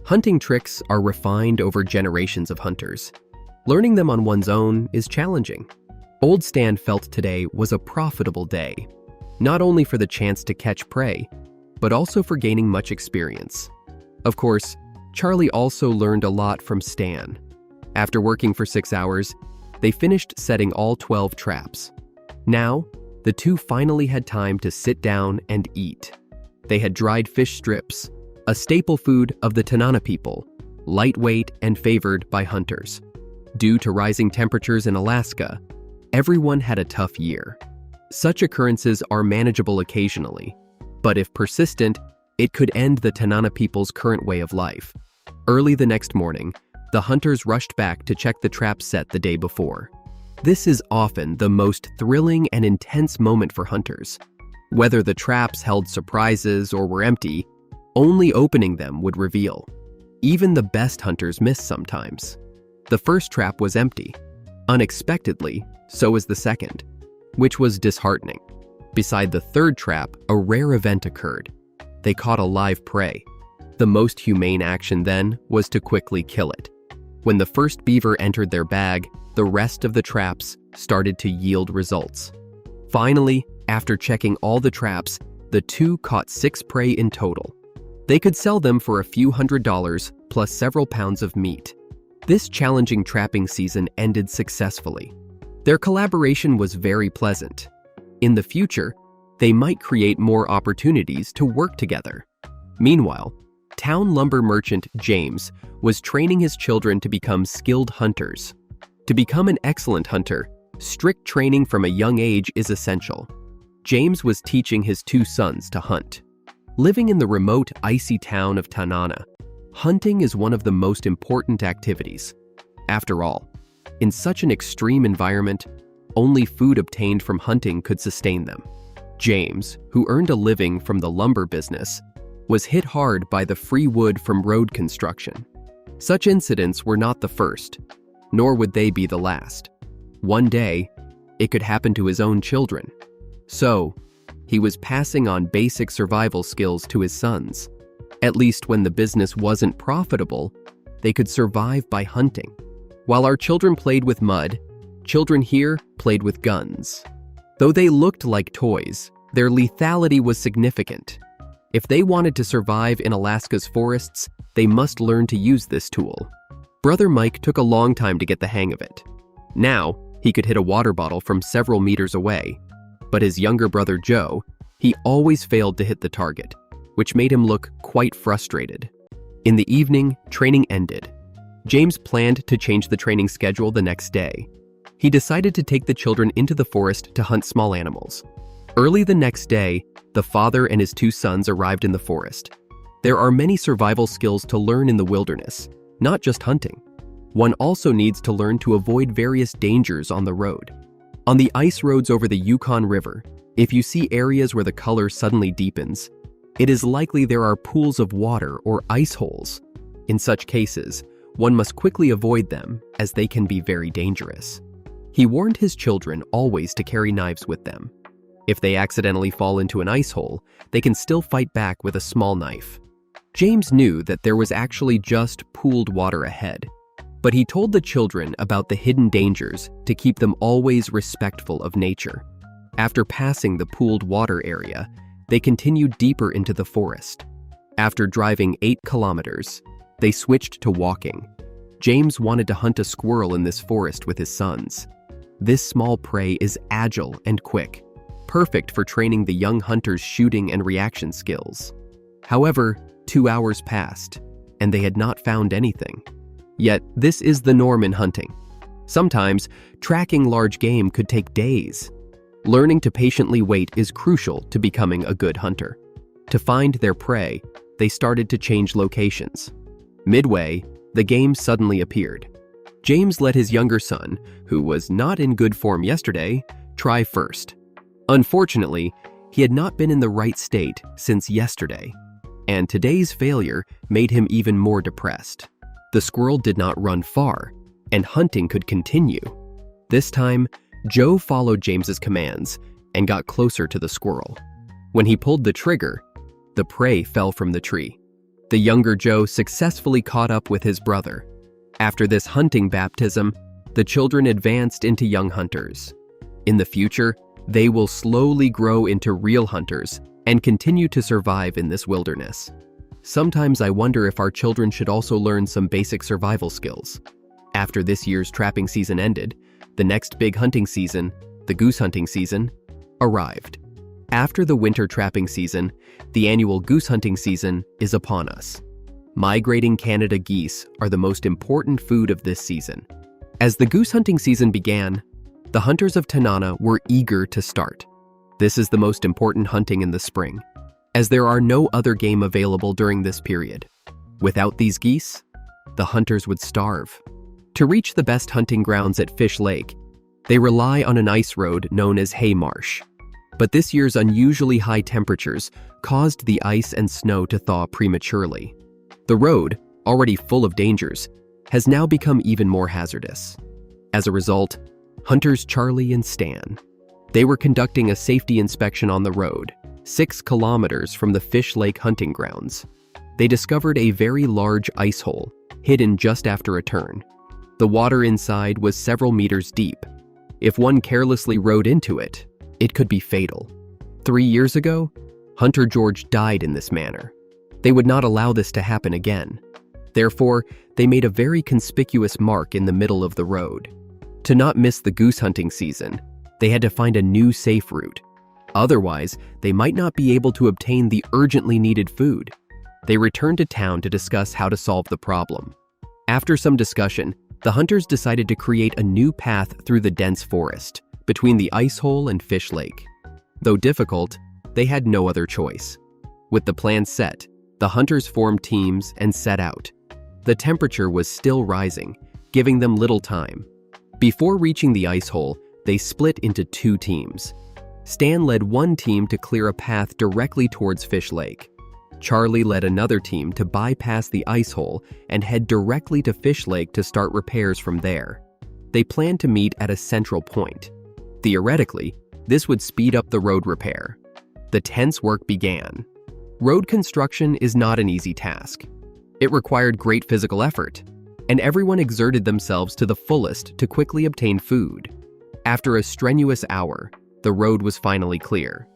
Hunting tricks are refined over generations of hunters. Learning them on one's own is challenging. Old Stan felt today was a profitable day, not only for the chance to catch prey, but also for gaining much experience. Of course, Charlie also learned a lot from Stan. After working for 6 hours, they finished setting all 12 traps. Now, the two finally had time to sit down and eat. They had dried fish strips, a staple food of the Tanana people, lightweight and favored by hunters. Due to rising temperatures in Alaska, everyone had a tough year. Such occurrences are manageable occasionally, but if persistent, it could end the Tanana people's current way of life. Early the next morning, the hunters rushed back to check the trap set the day before. This is often the most thrilling and intense moment for hunters. Whether the traps held surprises or were empty, only opening them would reveal. Even the best hunters miss sometimes. The first trap was empty. Unexpectedly, so was the second, which was disheartening. Beside the third trap, a rare event occurred. They caught a live prey. The most humane action then was to quickly kill it. When the first beaver entered their bag, the rest of the traps started to yield results. Finally, after checking all the traps, the two caught 6 prey in total. They could sell them for a few $100s plus several pounds of meat. This challenging trapping season ended successfully. Their collaboration was very pleasant. In the future, they might create more opportunities to work together. Meanwhile, town lumber merchant James was training his children to become skilled hunters. To become an excellent hunter, strict training from a young age is essential. James was teaching his 2 sons to hunt. Living in the remote, icy town of Tanana, hunting is one of the most important activities. After all, in such an extreme environment, only food obtained from hunting could sustain them. James, who earned a living from the lumber business, was hit hard by the free wood from road construction. Such incidents were not the first, nor would they be the last. One day, it could happen to his own children. So, he was passing on basic survival skills to his sons. At least when the business wasn't profitable, they could survive by hunting. While our children played with mud, children here played with guns. Though they looked like toys, their lethality was significant. If they wanted to survive in Alaska's forests, they must learn to use this tool. Brother Mike took a long time to get the hang of it. Now, he could hit a water bottle from several meters away. But his younger brother Joe, he always failed to hit the target, which made him look quite frustrated. In the evening, training ended. James planned to change the training schedule the next day. He decided to take the children into the forest to hunt small animals. Early the next day, the father and his 2 sons arrived in the forest. There are many survival skills to learn in the wilderness, not just hunting. One also needs to learn to avoid various dangers on the road. On the ice roads over the Yukon River, if you see areas where the color suddenly deepens, it is likely there are pools of water or ice holes. In such cases, one must quickly avoid them as they can be very dangerous. He warned his children always to carry knives with them. If they accidentally fall into an ice hole, they can still fight back with a small knife. James knew that there was actually just pooled water ahead, but he told the children about the hidden dangers to keep them always respectful of nature. After passing the pooled water area, they continued deeper into the forest. After driving 8 kilometers, they switched to walking. James wanted to hunt a squirrel in this forest with his sons. This small prey is agile and quick, perfect for training the young hunters' shooting and reaction skills. However, 2 hours passed, and they had not found anything. Yet, this is the norm in hunting. Sometimes, tracking large game could take days. Learning to patiently wait is crucial to becoming a good hunter. To find their prey, they started to change locations. Midway, the game suddenly appeared. James let his younger son, who was not in good form yesterday, try first. Unfortunately, he had not been in the right state since yesterday, and today's failure made him even more depressed. The squirrel did not run far, and hunting could continue. This time, Joe followed James's commands and got closer to the squirrel. When he pulled the trigger, the prey fell from the tree. The younger Joe successfully caught up with his brother. After this hunting baptism, the children advanced into young hunters. In the future, they will slowly grow into real hunters and continue to survive in this wilderness. Sometimes I wonder if our children should also learn some basic survival skills. After this year's trapping season ended, the next big hunting season, the goose hunting season, arrived. After the winter trapping season, the annual goose hunting season is upon us. Migrating Canada geese are the most important food of this season. As the goose hunting season began, the hunters of Tanana were eager to start. This is the most important hunting in the spring, as there are no other game available during this period. Without these geese, the hunters would starve. To reach the best hunting grounds at Fish Lake, they rely on an ice road known as Hay Marsh. But this year's unusually high temperatures caused the ice and snow to thaw prematurely. The road, already full of dangers, has now become even more hazardous. As a result, hunters Charlie and Stan, they were conducting a safety inspection on the road, 6 kilometers from the Fish Lake hunting grounds. They discovered a very large ice hole, hidden just after a turn. The water inside was several meters deep. If one carelessly rode into it, it could be fatal. 3 years ago, Hunter George died in this manner. They would not allow this to happen again. Therefore, they made a very conspicuous mark in the middle of the road. To not miss the goose hunting season, they had to find a new safe route. Otherwise, they might not be able to obtain the urgently needed food. They returned to town to discuss how to solve the problem. After some discussion, the hunters decided to create a new path through the dense forest between the ice hole and Fish Lake. Though difficult, they had no other choice. With the plan set, the hunters formed teams and set out. The temperature was still rising, giving them little time. Before reaching the ice hole, they split into 2 teams. Stan led one team to clear a path directly towards Fish Lake. Charlie led another team to bypass the ice hole and head directly to Fish Lake to start repairs from there. They planned to meet at a central point. Theoretically, this would speed up the road repair. The tense work began. Road construction is not an easy task. It required great physical effort, and everyone exerted themselves to the fullest to quickly obtain food. After a strenuous hour, the road was finally clear.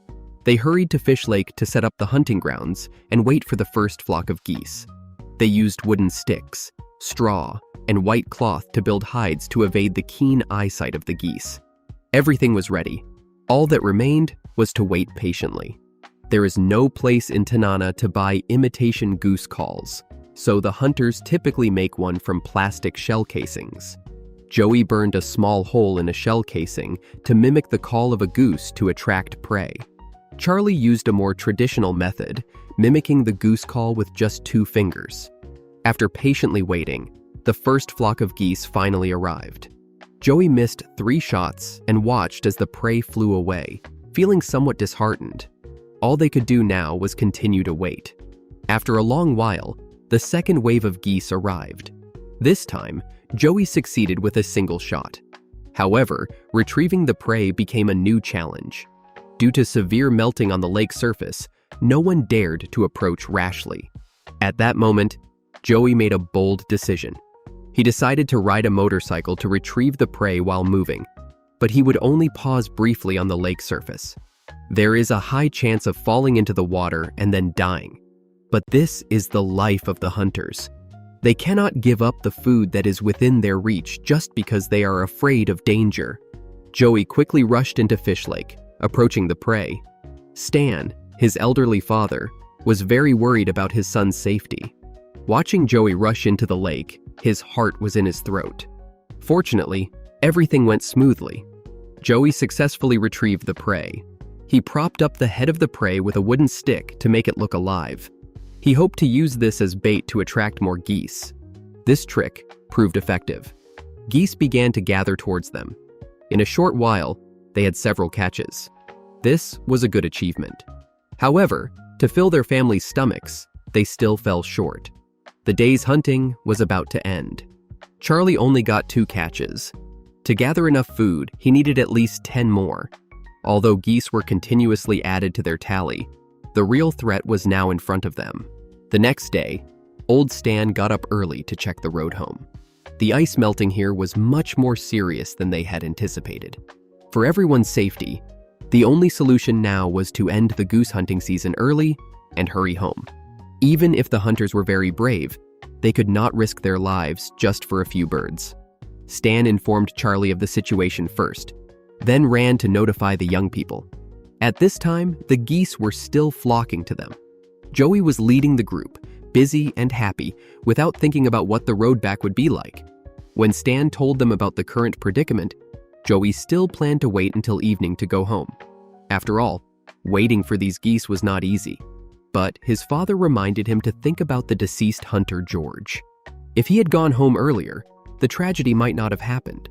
They hurried to Fish Lake to set up the hunting grounds and wait for the first flock of geese. They used wooden sticks, straw, and white cloth to build hides to evade the keen eyesight of the geese. Everything was ready. All that remained was to wait patiently. There is no place in Tanana to buy imitation goose calls, so the hunters typically make one from plastic shell casings. Joey burned a small hole in a shell casing to mimic the call of a goose to attract prey. Charlie used a more traditional method, mimicking the goose call with just 2 fingers. After patiently waiting, the first flock of geese finally arrived. Joey missed 3 shots and watched as the prey flew away, feeling somewhat disheartened. All they could do now was continue to wait. After a long while, the second wave of geese arrived. This time, Joey succeeded with a single shot. However, retrieving the prey became a new challenge. Due to severe melting on the lake surface, no one dared to approach rashly. At that moment, Joey made a bold decision. He decided to ride a motorcycle to retrieve the prey while moving, but he would only pause briefly on the lake surface. There is a high chance of falling into the water and then dying. But this is the life of the hunters. They cannot give up the food that is within their reach just because they are afraid of danger. Joey quickly rushed into Fish Lake, approaching the prey. Stan, his elderly father, was very worried about his son's safety. Watching Joey rush into the lake, his heart was in his throat. Fortunately, everything went smoothly. Joey successfully retrieved the prey. He propped up the head of the prey with a wooden stick to make it look alive. He hoped to use this as bait to attract more geese. This trick proved effective. Geese began to gather towards them. In a short while, they had several catches. This was a good achievement. However, to fill their family's stomachs, they still fell short. The day's hunting was about to end. Charlie only got 2 catches. To gather enough food, he needed at least 10 more. Although geese were continuously added to their tally, the real threat was now in front of them. The next day, old Stan got up early to check the road home. The ice melting here was much more serious than they had anticipated. For everyone's safety, the only solution now was to end the goose hunting season early and hurry home. Even if the hunters were very brave, they could not risk their lives just for a few birds. Stan informed Charlie of the situation first, then ran to notify the young people. At this time, the geese were still flocking to them. Joey was leading the group, busy and happy, without thinking about what the road back would be like. When Stan told them about the current predicament, Joey still planned to wait until evening to go home. After all, waiting for these geese was not easy. But his father reminded him to think about the deceased hunter George. If he had gone home earlier, the tragedy might not have happened.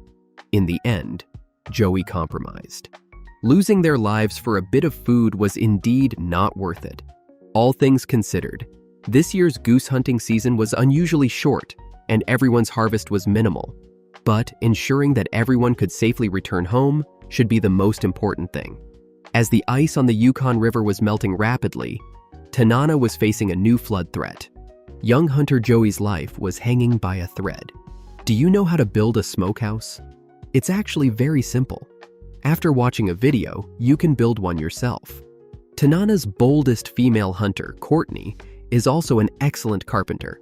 In the end, Joey compromised. Losing their lives for a bit of food was indeed not worth it. All things considered, this year's goose hunting season was unusually short, and everyone's harvest was minimal. But ensuring that everyone could safely return home should be the most important thing. As the ice on the Yukon River was melting rapidly, Tanana was facing a new flood threat. Young hunter Joey's life was hanging by a thread. Do you know how to build a smokehouse? It's actually very simple. After watching a video, you can build one yourself. Tanana's boldest female hunter, Courtney, is also an excellent carpenter.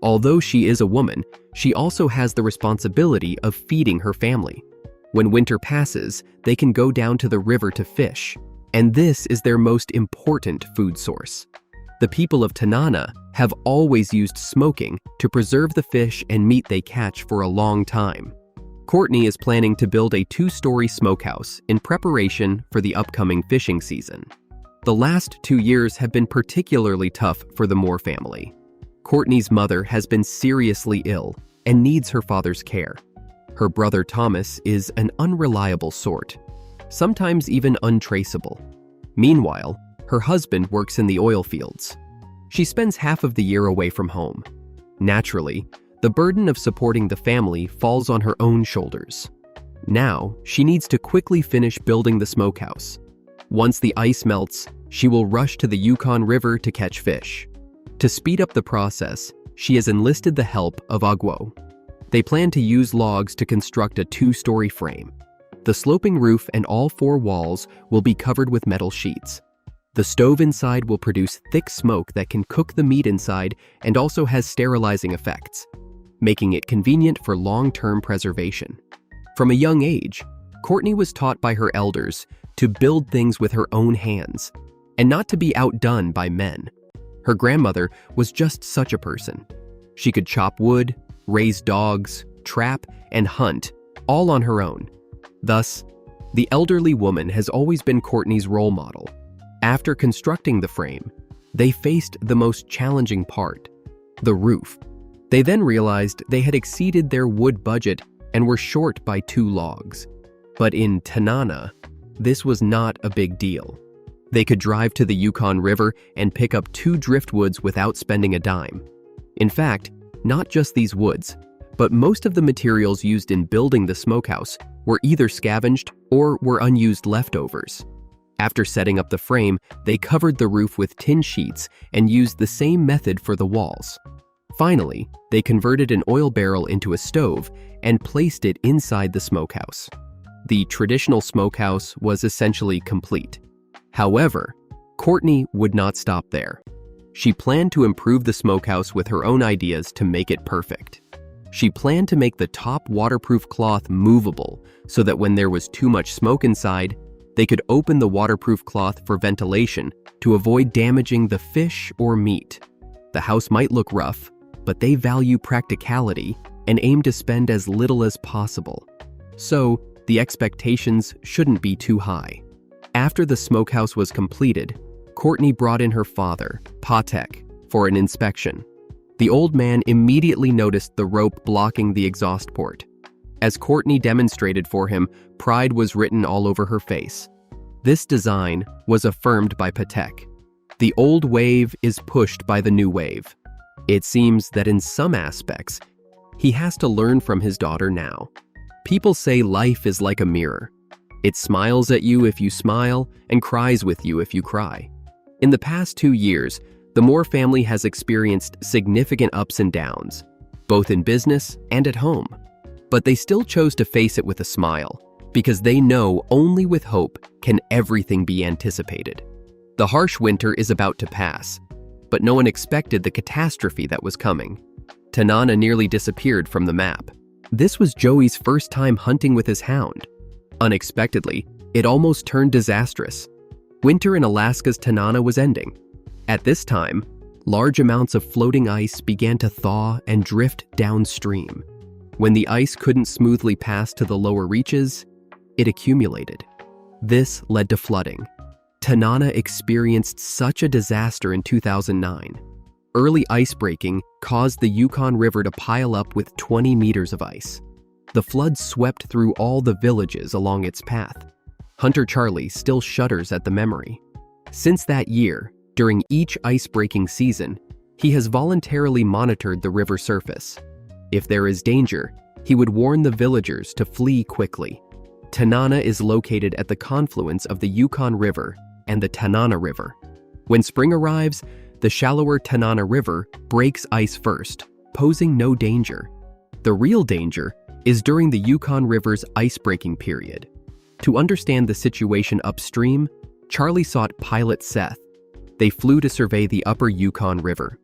Although she is a woman, she also has the responsibility of feeding her family. When winter passes, they can go down to the river to fish, and this is their most important food source. The people of Tanana have always used smoking to preserve the fish and meat they catch for a long time. Courtney is planning to build a 2-story smokehouse in preparation for the upcoming fishing season. The last 2 years have been particularly tough for the Moore family. Courtney's mother has been seriously ill and needs her father's care. Her brother Thomas is an unreliable sort, sometimes even untraceable. Meanwhile, her husband works in the oil fields. She spends half of the year away from home. Naturally, the burden of supporting the family falls on her own shoulders. Now, she needs to quickly finish building the smokehouse. Once the ice melts, she will rush to the Yukon River to catch fish. To speed up the process, she has enlisted the help of Agwo. They plan to use logs to construct a 2-story frame. The sloping roof and all 4 walls will be covered with metal sheets. The stove inside will produce thick smoke that can cook the meat inside and also has sterilizing effects, making it convenient for long-term preservation. From a young age, Courtney was taught by her elders to build things with her own hands and not to be outdone by men. Her grandmother was just such a person. She could chop wood, raise dogs, trap, and hunt, all on her own. Thus, the elderly woman has always been Courtney's role model. After constructing the frame, they faced the most challenging part, the roof. They then realized they had exceeded their wood budget and were short by 2 logs. But in Tanana, this was not a big deal. They could drive to the Yukon River and pick up 2 driftwoods without spending a dime. In fact, not just these woods, but most of the materials used in building the smokehouse were either scavenged or were unused leftovers. After setting up the frame, they covered the roof with tin sheets and used the same method for the walls. Finally, they converted an oil barrel into a stove and placed it inside the smokehouse. The traditional smokehouse was essentially complete. However, Courtney would not stop there. She planned to improve the smokehouse with her own ideas to make it perfect. She planned to make the top waterproof cloth movable so that when there was too much smoke inside, they could open the waterproof cloth for ventilation to avoid damaging the fish or meat. The house might look rough, but they value practicality and aim to spend as little as possible. So, the expectations shouldn't be too high. After the smokehouse was completed, Courtney brought in her father, Patek, for an inspection. The old man immediately noticed the rope blocking the exhaust port. As Courtney demonstrated for him, pride was written all over her face. This design was affirmed by Patek. The old wave is pushed by the new wave. It seems that in some aspects, he has to learn from his daughter now. People say life is like a mirror. It smiles at you if you smile and cries with you if you cry. In the past 2 years, the The Moore family has experienced significant ups and downs, both in business and at home. But they still chose to face it with a smile, because they know only with hope can everything be anticipated. The harsh winter is about to pass, but no one expected the catastrophe that was coming. Tanana nearly disappeared from the map. This was Joey's first time hunting with his hound. Unexpectedly, it almost turned disastrous. Winter in Alaska's Tanana was ending. At this time, large amounts of floating ice began to thaw and drift downstream. When the ice couldn't smoothly pass to the lower reaches, it accumulated. This led to flooding. Tanana experienced such a disaster in 2009. Early ice breaking caused the Yukon River to pile up with 20 meters of ice. The flood swept through all the villages along its path. Hunter Charlie still shudders at the memory. Since that year, during each ice-breaking season, he has voluntarily monitored the river surface. If there is danger, he would warn the villagers to flee quickly. Tanana is located at the confluence of the Yukon River and the Tanana River. When spring arrives, the shallower Tanana River breaks ice first, posing no danger. The real danger is during the Yukon River's ice-breaking period. To understand the situation upstream, Charlie sought pilot Seth. They flew to survey the upper Yukon River.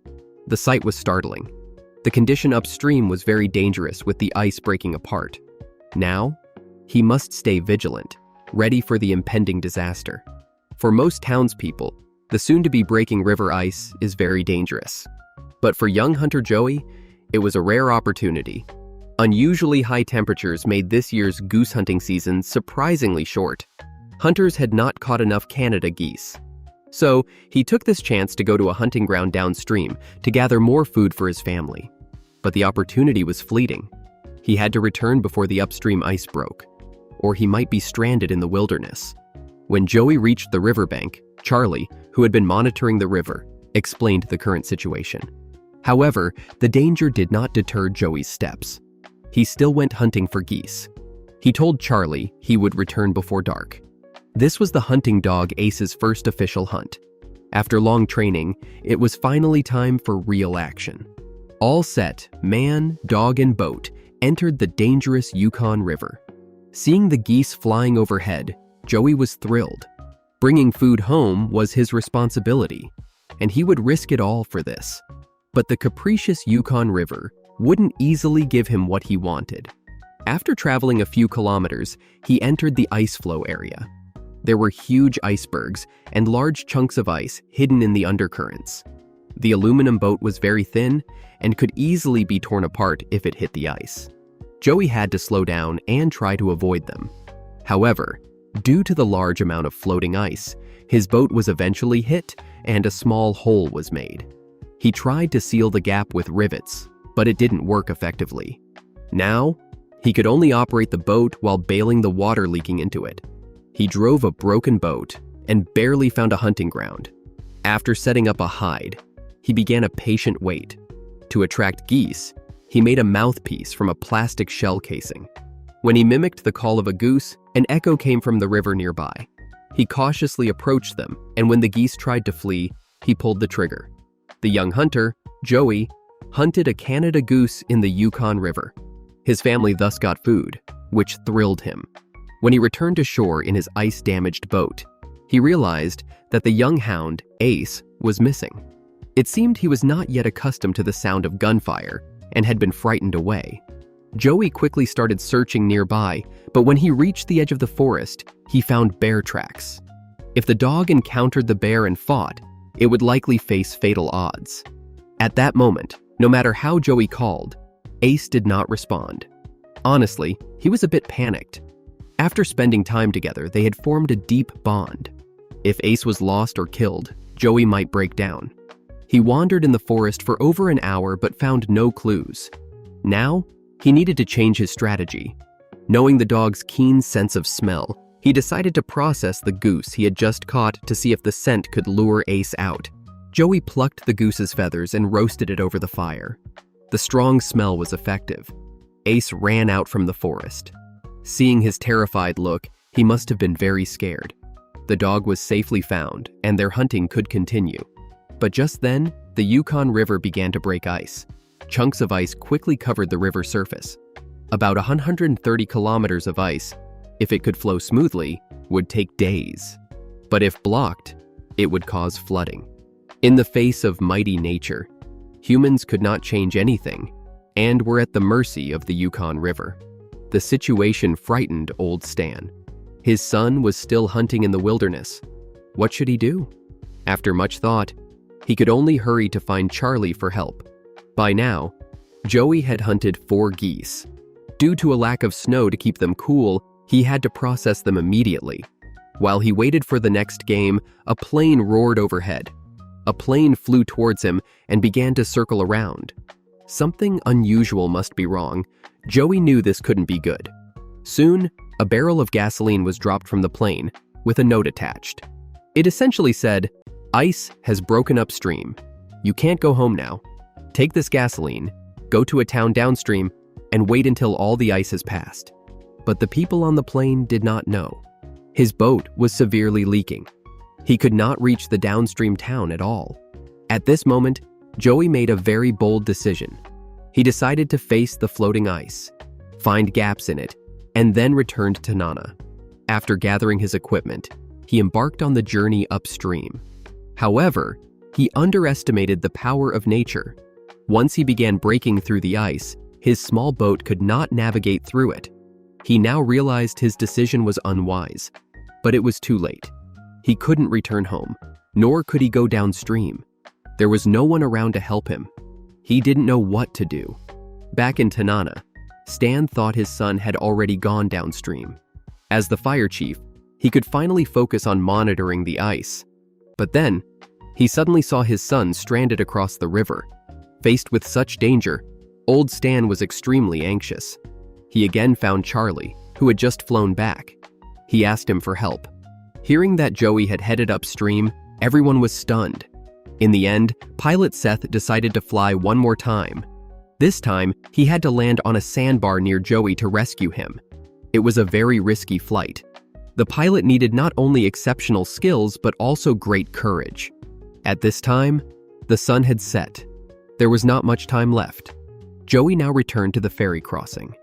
The sight was startling. The condition upstream was very dangerous with the ice breaking apart. Now, he must stay vigilant, ready for the impending disaster. For most townspeople, the soon-to-be breaking river ice is very dangerous. But for young hunter Joey, it was a rare opportunity. Unusually high temperatures made this year's goose hunting season surprisingly short. Hunters had not caught enough Canada geese. So, he took this chance to go to a hunting ground downstream to gather more food for his family. But the opportunity was fleeting. He had to return before the upstream ice broke, or he might be stranded in the wilderness. When Joey reached the riverbank, Charlie, who had been monitoring the river, explained the current situation. However, the danger did not deter Joey's steps. He still went hunting for geese. He told Charlie he would return before dark. This was the hunting dog Ace's first official hunt. After long training, it was finally time for real action. All set, man, dog, and boat entered the dangerous Yukon River. Seeing the geese flying overhead, Joey was thrilled. Bringing food home was his responsibility, and he would risk it all for this. But the capricious Yukon River wouldn't easily give him what he wanted. After traveling a few kilometers, he entered the ice flow area. There were huge icebergs and large chunks of ice hidden in the undercurrents. The aluminum boat was very thin and could easily be torn apart if it hit the ice. Joey had to slow down and try to avoid them. However, due to the large amount of floating ice, his boat was eventually hit and a small hole was made. He tried to seal the gap with rivets, but it didn't work effectively. Now, he could only operate the boat while bailing the water leaking into it. He drove a broken boat and barely found a hunting ground. After setting up a hide, he began a patient wait. To attract geese, he made a mouthpiece from a plastic shell casing. When he mimicked the call of a goose, an echo came from the river nearby. He cautiously approached them, and when the geese tried to flee, he pulled the trigger. The young hunter, Joey, hunted a Canada goose in the Yukon River. His family thus got food, which thrilled him. When he returned to shore in his ice-damaged boat, he realized that the young hound, Ace, was missing. It seemed he was not yet accustomed to the sound of gunfire and had been frightened away. Joey quickly started searching nearby, but when he reached the edge of the forest, he found bear tracks. If the dog encountered the bear and fought, it would likely face fatal odds. At that moment, no matter how Joey called, Ace did not respond. Honestly, he was a bit panicked. After spending time together, they had formed a deep bond. If Ace was lost or killed, Joey might break down. He wandered in the forest for over an hour but found no clues. Now, he needed to change his strategy. Knowing the dog's keen sense of smell, he decided to process the goose he had just caught to see if the scent could lure Ace out. Joey plucked the goose's feathers and roasted it over the fire. The strong smell was effective. Ace ran out from the forest. Seeing his terrified look, he must have been very scared. The dog was safely found, and their hunting could continue. But just then, the Yukon River began to break ice. Chunks of ice quickly covered the river surface. About 130 kilometers of ice, if it could flow smoothly, would take days. But if blocked, it would cause flooding. In the face of mighty nature, humans could not change anything and were at the mercy of the Yukon River. The situation frightened old Stan. His son was still hunting in the wilderness. What should he do? After much thought, he could only hurry to find Charlie for help. By now, Joey had hunted 4 geese. Due to a lack of snow to keep them cool, he had to process them immediately. While he waited for the next game, a plane roared overhead. A plane flew towards him and began to circle around. Something unusual must be wrong. Joey knew this couldn't be good. Soon, a barrel of gasoline was dropped from the plane, with a note attached. It essentially said, "Ice has broken upstream. You can't go home now. Take this gasoline, go to a town downstream, and wait until all the ice has passed." But the people on the plane did not know. His boat was severely leaking. He could not reach the downstream town at all. At this moment, Joey made a very bold decision. He decided to face the floating ice, find gaps in it, and then return to Tanana. After gathering his equipment, he embarked on the journey upstream. However, he underestimated the power of nature. Once he began breaking through the ice, his small boat could not navigate through it. He now realized his decision was unwise, but it was too late. He couldn't return home, nor could he go downstream. There was no one around to help him. He didn't know what to do. Back in Tanana, Stan thought his son had already gone downstream. As the fire chief, he could finally focus on monitoring the ice. But then, he suddenly saw his son stranded across the river. Faced with such danger, old Stan was extremely anxious. He again found Charlie, who had just flown back. He asked him for help. Hearing that Joey had headed upstream, everyone was stunned. In the end, pilot Seth decided to fly one more time. This time, he had to land on a sandbar near Joey to rescue him. It was a very risky flight. The pilot needed not only exceptional skills, but also great courage. At this time, the sun had set. There was not much time left. Joey now returned to the ferry crossing.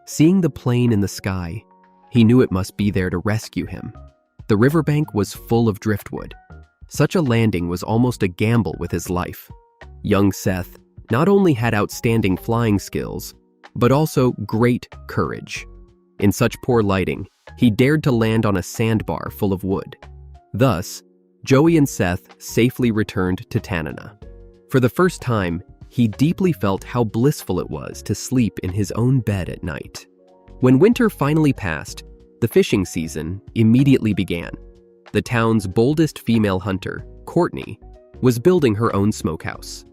Seeing the plane in the sky, he knew it must be there to rescue him. The riverbank was full of driftwood. Such a landing was almost a gamble with his life. Young Seth not only had outstanding flying skills, but also great courage. In such poor lighting, he dared to land on a sandbar full of wood. Thus, Joey and Seth safely returned to Tanana. For the first time, he deeply felt how blissful it was to sleep in his own bed at night. When winter finally passed, the fishing season immediately began. The town's boldest female hunter, Courtney, was building her own smokehouse.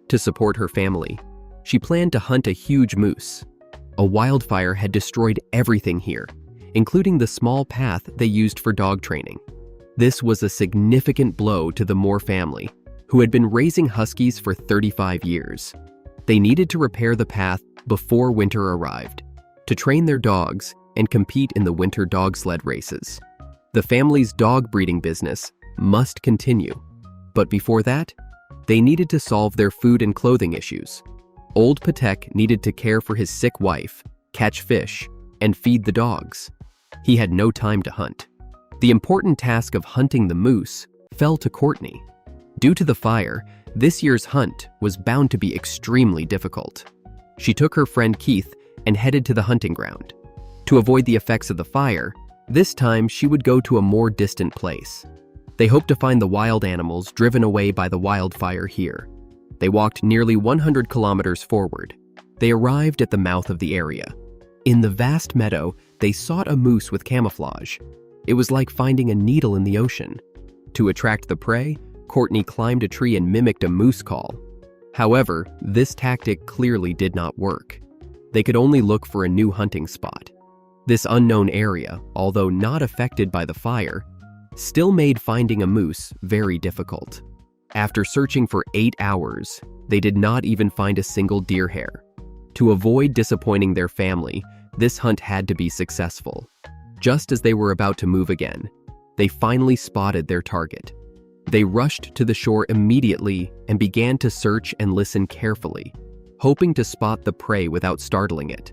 To support her family, she planned to hunt a huge moose. A wildfire had destroyed everything here, including the small path they used for dog training. This was a significant blow to the Moore family, who had been raising huskies for 35 years. They needed to repair the path before winter arrived, to train their dogs and compete in the winter dog sled races. The family's dog breeding business must continue, but before that, they needed to solve their food and clothing issues. Old Patek needed to care for his sick wife, catch fish, and feed the dogs. He had no time to hunt. The important task of hunting the moose fell to Courtney. Due to the fire, this year's hunt was bound to be extremely difficult. She took her friend Keith and headed to the hunting ground. To avoid the effects of the fire, this time she would go to a more distant place. They hoped to find the wild animals driven away by the wildfire here. They walked nearly 100 kilometers forward. They arrived at the mouth of the area. In the vast meadow, they sought a moose with camouflage. It was like finding a needle in the ocean. To attract the prey, Courtney climbed a tree and mimicked a moose call. However, this tactic clearly did not work. They could only look for a new hunting spot. This unknown area, although not affected by the fire, still made finding a moose very difficult. After searching for 8 hours, they did not even find a single deer hair. To avoid disappointing their family, this hunt had to be successful. Just as they were about to move again, they finally spotted their target. They rushed to the shore immediately and began to search and listen carefully, hoping to spot the prey without startling it.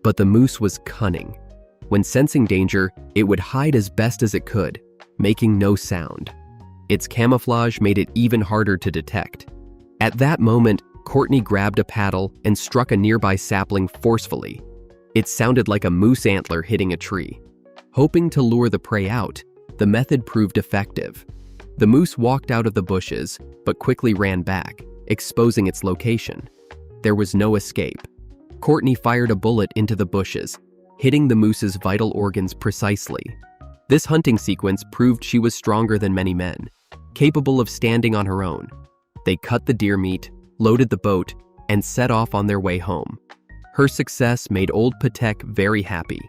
But the moose was cunning. When sensing danger, it would hide as best as it could, making no sound. Its camouflage made it even harder to detect. At that moment, Courtney grabbed a paddle and struck a nearby sapling forcefully. It sounded like a moose antler hitting a tree. Hoping to lure the prey out, the method proved effective. The moose walked out of the bushes, but quickly ran back, exposing its location. There was no escape. Courtney fired a bullet into the bushes, hitting the moose's vital organs precisely. This hunting sequence proved she was stronger than many men, capable of standing on her own. They cut the deer meat, loaded the boat, and set off on their way home. Her success made old Patek very happy.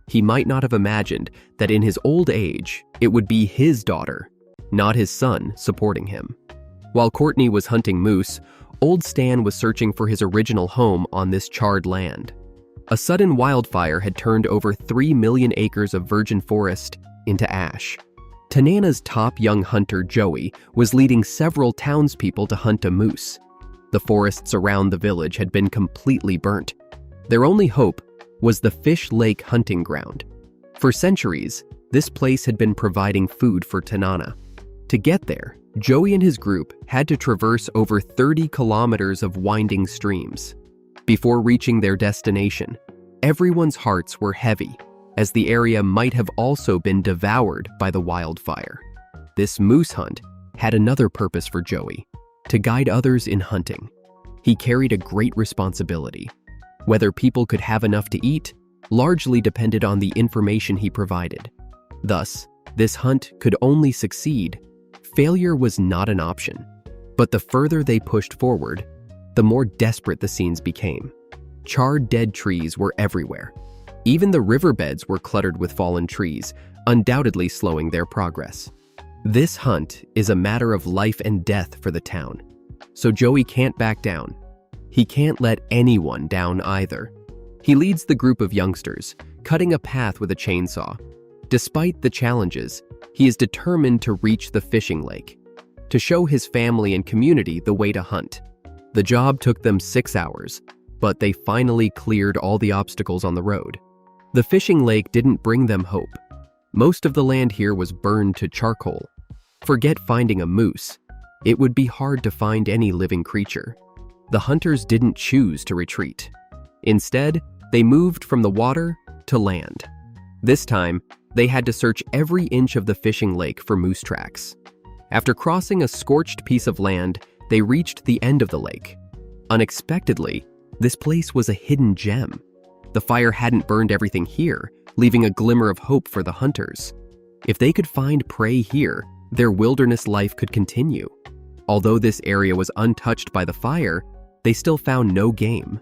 He might not have imagined that in his old age, it would be his daughter, not his son, supporting him. While Courtney was hunting moose, old Stan was searching for his original home on this charred land. A sudden wildfire had turned over 3 million acres of virgin forest into ash. Tanana's top young hunter, Joey, was leading several townspeople to hunt a moose. The forests around the village had been completely burnt. Their only hope was the Fish Lake hunting ground. For centuries, this place had been providing food for Tanana. To get there, Joey and his group had to traverse over 30 kilometers of winding streams. Before reaching their destination, everyone's hearts were heavy, as the area might have also been devoured by the wildfire. This moose hunt had another purpose for Joey: to guide others in hunting. He carried a great responsibility. Whether people could have enough to eat largely depended on the information he provided. Thus, this hunt could only succeed. Failure was not an option. But the further they pushed forward, the more desperate the scenes became. Charred dead trees were everywhere. Even the riverbeds were cluttered with fallen trees, undoubtedly slowing their progress. This hunt is a matter of life and death for the town. So Joey can't back down. He can't let anyone down either. He leads the group of youngsters, cutting a path with a chainsaw. Despite the challenges, he is determined to reach the fishing lake, to show his family and community the way to hunt. The job took them 6 hours, but they finally cleared all the obstacles on the road. The fishing lake didn't bring them hope. Most of the land here was burned to charcoal. Forget finding a moose. It would be hard to find any living creature. The hunters didn't choose to retreat. Instead, they moved from the water to land. This time, they had to search every inch of the fishing lake for moose tracks. After crossing a scorched piece of land, they reached the end of the lake. Unexpectedly, this place was a hidden gem. The fire hadn't burned everything here, leaving a glimmer of hope for the hunters. If they could find prey here, their wilderness life could continue. Although this area was untouched by the fire, they still found no game.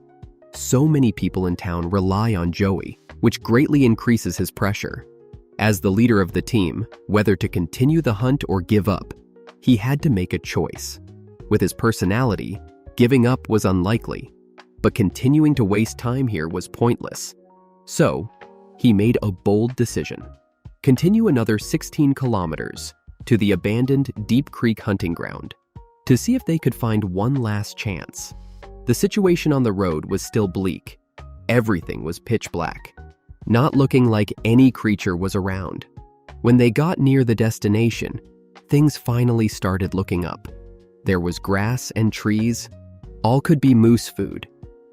So many people in town rely on Joey, which greatly increases his pressure. As the leader of the team, whether to continue the hunt or give up, he had to make a choice. With his personality, giving up was unlikely, but continuing to waste time here was pointless. So, he made a bold decision. Continue another 16 kilometers to the abandoned Deep Creek hunting ground to see if they could find one last chance. The situation on the road was still bleak. Everything was pitch black, not looking like any creature was around. When they got near the destination, things finally started looking up. There was grass and trees. All could be moose food.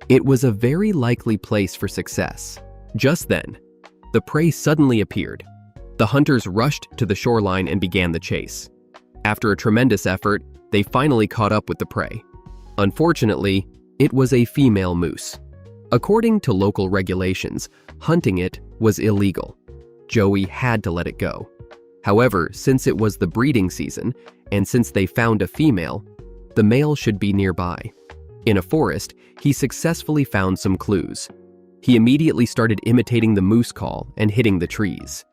It was a very likely place for success. Just then, the prey suddenly appeared. The hunters rushed to the shoreline and began the chase. After a tremendous effort, they finally caught up with the prey. Unfortunately, it was a female moose. According to local regulations, hunting it was illegal. Joey had to let it go. However, since it was the breeding season, and since they found a female, the male should be nearby. In a forest, he successfully found some clues. He immediately started imitating the moose call and hitting the trees.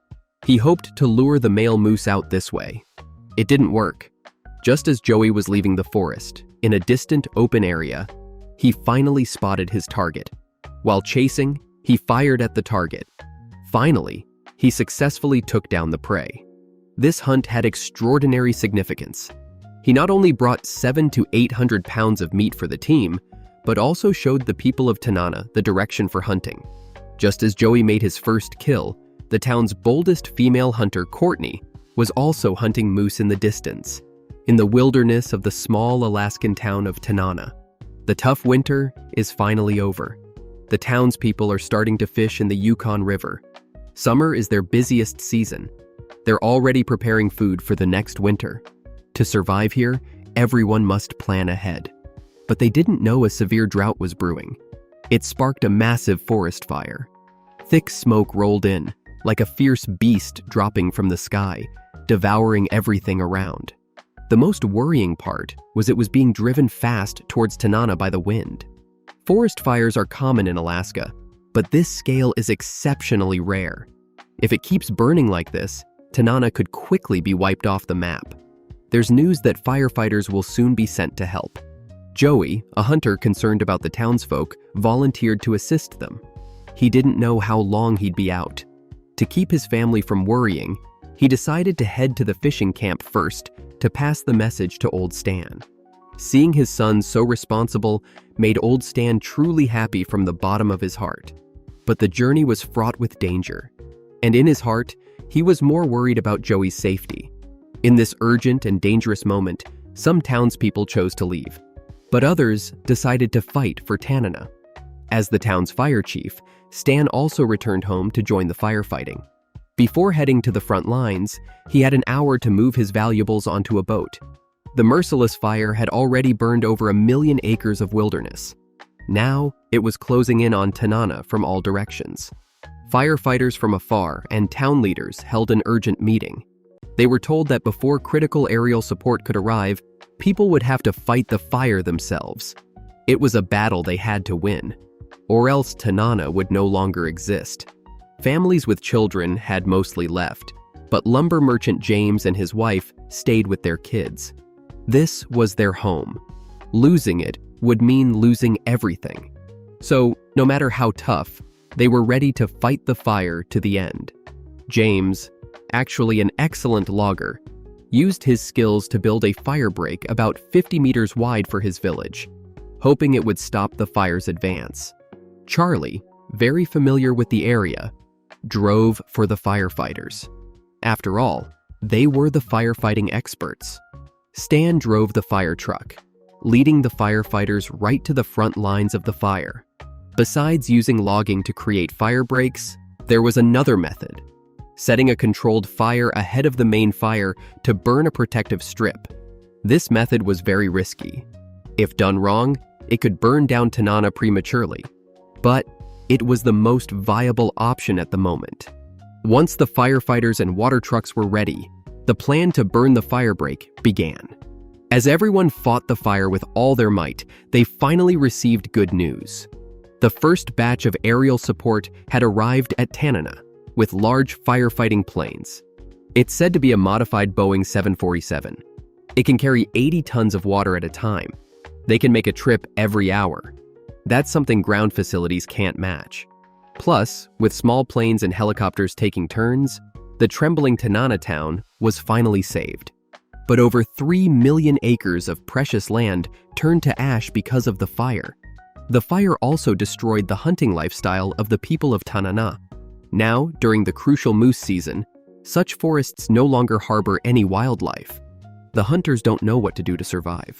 He hoped to lure the male moose out this way. It didn't work. Just as Joey was leaving the forest, in a distant open area, he finally spotted his target. While chasing, he fired at the target. Finally, he successfully took down the prey. This hunt had extraordinary significance. He not only brought 700 to 800 pounds of meat for the team, but also showed the people of Tanana the direction for hunting. Just as Joey made his first kill, the town's boldest female hunter, Courtney, was also hunting moose in the distance, in the wilderness of the small Alaskan town of Tanana. The tough winter is finally over. The townspeople are starting to fish in the Yukon River. Summer is their busiest season. They're already preparing food for the next winter. To survive here, everyone must plan ahead. But they didn't know a severe drought was brewing. It sparked a massive forest fire. Thick smoke rolled in, like a fierce beast dropping from the sky, devouring everything around. The most worrying part was it was being driven fast towards Tanana by the wind. Forest fires are common in Alaska, but this scale is exceptionally rare. If it keeps burning like this, Tanana could quickly be wiped off the map. There's news that firefighters will soon be sent to help. Joey, a hunter concerned about the townsfolk, volunteered to assist them. He didn't know how long he'd be out. To keep his family from worrying, he decided to head to the fishing camp first to pass the message to Old Stan. Seeing his son so responsible made Old Stan truly happy from the bottom of his heart. But the journey was fraught with danger, and in his heart, he was more worried about Joey's safety. In this urgent and dangerous moment, some townspeople chose to leave, but others decided to fight for Tanana. As the town's fire chief, Stan also returned home to join the firefighting. Before heading to the front lines, he had an hour to move his valuables onto a boat. The merciless fire had already burned over 1 million acres of wilderness. Now, it was closing in on Tanana from all directions. Firefighters from afar and town leaders held an urgent meeting. They were told that before critical aerial support could arrive, people would have to fight the fire themselves. It was a battle they had to win, or else Tanana would no longer exist. Families with children had mostly left, but lumber merchant James and his wife stayed with their kids. This was their home. Losing it would mean losing everything. So, no matter how tough, they were ready to fight the fire to the end. James, actually an excellent logger, used his skills to build a fire break about 50 meters wide for his village, hoping it would stop the fire's advance. Charlie, very familiar with the area, drove for the firefighters. After all, they were the firefighting experts. Stan drove the fire truck, leading the firefighters right to the front lines of the fire. Besides using logging to create fire breaks, there was another method: setting a controlled fire ahead of the main fire to burn a protective strip. This method was very risky. If done wrong, it could burn down Tanana prematurely. But it was the most viable option at the moment. Once the firefighters and water trucks were ready, the plan to burn the fire break began. As everyone fought the fire with all their might, they finally received good news. The first batch of aerial support had arrived at Tanana with large firefighting planes. It's said to be a modified Boeing 747. It can carry 80 tons of water at a time. They can make a trip every hour. That's something ground facilities can't match. Plus, with small planes and helicopters taking turns, the trembling Tanana town was finally saved. But over 3 million acres of precious land turned to ash because of the fire. The fire also destroyed the hunting lifestyle of the people of Tanana. Now, during the crucial moose season, such forests no longer harbor any wildlife. The hunters don't know what to do to survive.